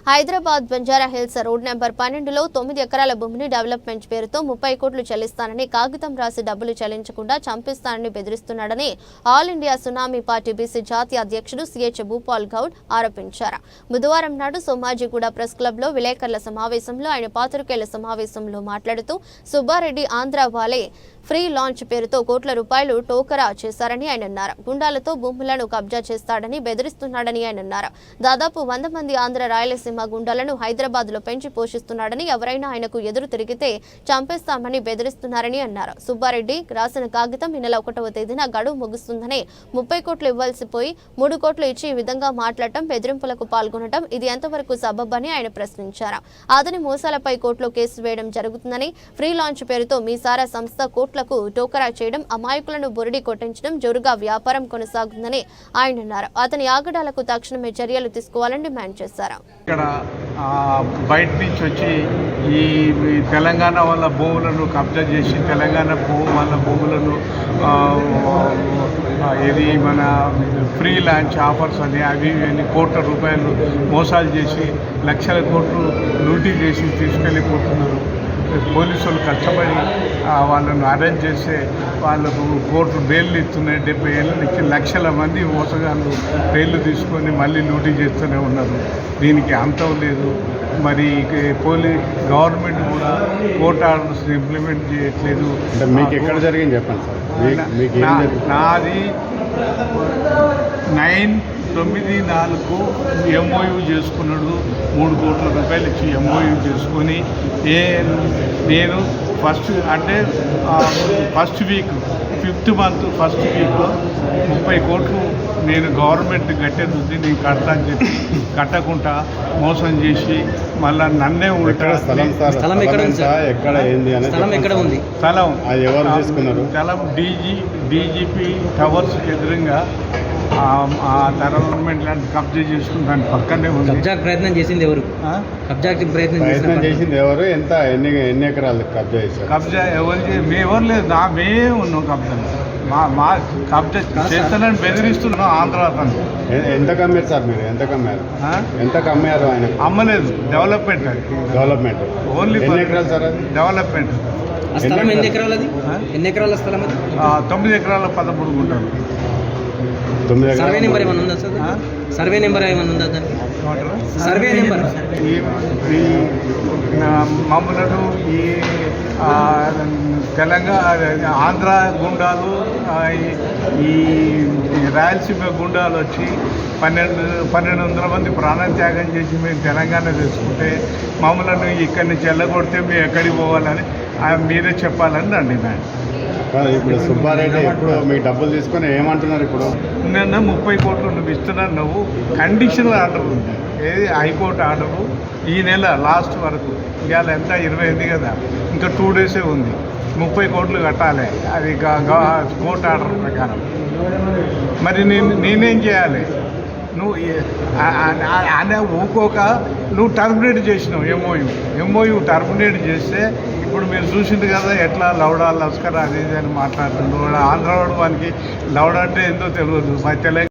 Hyderabad Banjara Hills road number 12లో 9 ఎకరాల భూమిని development పేరుతో 30 కోట్లు చెల్లిస్తానని కాగితం రాసి డబ్బులు చెల్లించకుండా చంపిస్తానని బెదిరిస్తున్నాడని all India tsunami party BC జాతీయ అధ్యక్షుడు సిహెచ్ భూపాల్ గౌడ్ ఆరోపించారు. బుధవారం నాడు సోమాజిగూడ ప్రెస్ క్లబ్లో విలేకరుల సమావేశంలో ఆయన పాత్రికేయుల సమావేశంలో మాట్లాడుతూ సుబ్బారెడ్డి ఆంధ్ర వాలే ఫ్రీ లాంచ్ పేరుతో కోట్ల రూపాయలు టోకరా చేశారని ఆయన అన్నారు. గుండాలతో భూములను కబ్జా చేస్తాడని బెదిరిస్తున్నాడని ఆయన అన్నారు. దాదాపు 100 మంది ఆంధ్ర రాయలసీమ గుండాలను హైదరాబాద్ లో పెంచి పోషిస్తున్నాడని, ఎవరైనా ఆయనకు ఎదురు తిరిగితే చంపేస్తామని బెదిరిస్తున్నారని అన్నారు. సుబ్బారెడ్డి రాసిన కాగితం ఈ నెల 1వ తేదీన గడువు ముగుస్తుందని 30 కోట్లు ఇవ్వాల్సి పోయి 3 కోట్లు ఇచ్చి ఈ విధంగా మాట్లాడటం, బెదిరింపులకు పాల్గొనడం ఇది ఎంతవరకు సబబని ఆయన ప్రశ్నించారు. అతని మోసాలపై కోర్టులో కేసు వేయడం జరుగుతుందని, ఫ్రీ లాంచ్ పేరుతో మీ సారా సంస్థ కోట్లకు టోకరా చేయడం, అమాయకులను బొరిడి కొట్టించడం జోరుగా వ్యాపారం కొనసాగుతుందని ఆయన అన్నారు. అతని ఆగడాలకు తక్షణమే చర్యలు తీసుకోవాలని డిమాండ్ చేశారు. ఇక్కడ బయట నుంచి వచ్చి ఈ తెలంగాణ వాళ్ళ భూములను కబ్జా చేసి తెలంగాణ వాళ్ళ భూములను ఇది మన ఫ్రీ లాంచ్ ఆఫర్స్ అని అవి కోట్ల రూపాయలు మోసాలు చేసి లక్షల కోట్లు లూటీ చేసి తీసుకెళ్ళిపోతున్నారు. పోలీసులు కష్టపడి వాళ్ళను అరెస్ట్ చేస్తే వాళ్ళకు కోర్టు బెయిల్ ఇస్తున్నాయి. 70 ఏళ్ళ నుంచి లక్షల మంది మోసగాళ్ళు బెయిల్ తీసుకొని మళ్ళీ లూటీ చేస్తూనే ఉన్నారు. దీనికి అంతం లేదు. మరి గవర్నమెంట్ కూడా కోర్టు ఆర్డర్స్ ఇంప్లిమెంట్ చేయట్లేదు. మీకు ఎక్కడ జరిగింది చెప్పండి సార్. నాది 9/9/4 ఎంఓయూ చేసుకున్నాడు. 3 కోట్ల రూపాయలు ఇచ్చి ఎంఓయూ చేసుకొని నేను first week 5th month first వీక్లో 30 కోట్లు నేను గవర్నమెంట్ కట్టేది నేను కడతా అని చెప్పి కట్టకుండా మోసం చేసి మళ్ళీ నన్నే స్థలం ఎవరు తీసుకున్నారు? స్థలం డీజీపీ టవర్స్ ఎదురుగా గవర్నమెంట్ ల్యాండ్ కబ్జా చేసుకుంటాను పక్కనే ఉంది. ప్రయత్నం చేసింది ఎవరు? ప్రయత్నం చేసింది ఎవరు? ఎన్ని ఎకరాలు కబ్జా చేశారు? కబ్జా ఎవరు లేదు, మేమే ఉన్నాం కబ్జా. మా కబ్జా చేస్తానని బెదిరిస్తున్నాం ఆంధ్ర అతను. ఎంత కమ్మారు సార్ మీరు? ఎంత కమ్మారు? ఆయన అమ్మలేదు. డెవలప్మెంట్ ఓన్లీ ఎన్ని ఎకరాలు సార్? అది డెవలప్మెంట్. స్థలం ఎన్ని ఎకరాలు? అది ఎన్ని ఎకరాల స్థలం? అది 9 ఎకరాల 13 గుంటలు. సర్వే నెంబర్ ఏమైనా ఉందా సార్? సర్వే నెంబర్ ఏమైనా ఉందా దానికి? సర్వే నెంబర్ మమ్మలను ఈ తెలంగాణ ఆంధ్ర గుండాలు ఈ రాయలసీమ గుండాలు వచ్చి 1200 మంది ప్రాణత్యాగం చేసి మేము తెలంగాణ తెచ్చుకుంటే మమ్మల్ని ఇక్కడి నుంచి వెళ్ళగొడితే మేము ఎక్కడికి పోవాలని మీరే చెప్పాలని రండి. ఇప్పుడు సుబ్బారెడ్డి ఇప్పుడు మీకు డబ్బులు తీసుకొని ఏమంటున్నారు? ఇప్పుడు నిన్న 30 కోట్లు నువ్వు ఇస్తున్నాను, నువ్వు కండిషనల్ ఆర్డర్ ఉంది. ఏది హైకోర్టు ఆర్డరు ఈ నెల లాస్ట్ వరకు. ఇవాళ ఎంత 28 కదా, ఇంకా 2 డేసే ఉంది. 30 కోట్లు కట్టాలి. అది కోర్టు ఆర్డర్ ప్రకారం. మరి నేనేం చేయాలి? నువ్వు ఊకోక నువ్వు టర్మినేట్ చేసినావు. ఎంఓయూ టర్మినేట్ చేస్తే ఇప్పుడు మీరు చూసింది కదా ఎట్లా లౌడా లస్కర్ అది ఇది అని మాట్లాడుతుండ్రు. ఆంధ్రవాడు వానికి లౌడా అంటే ఏందో తెలియదు. మా తెలంగాణ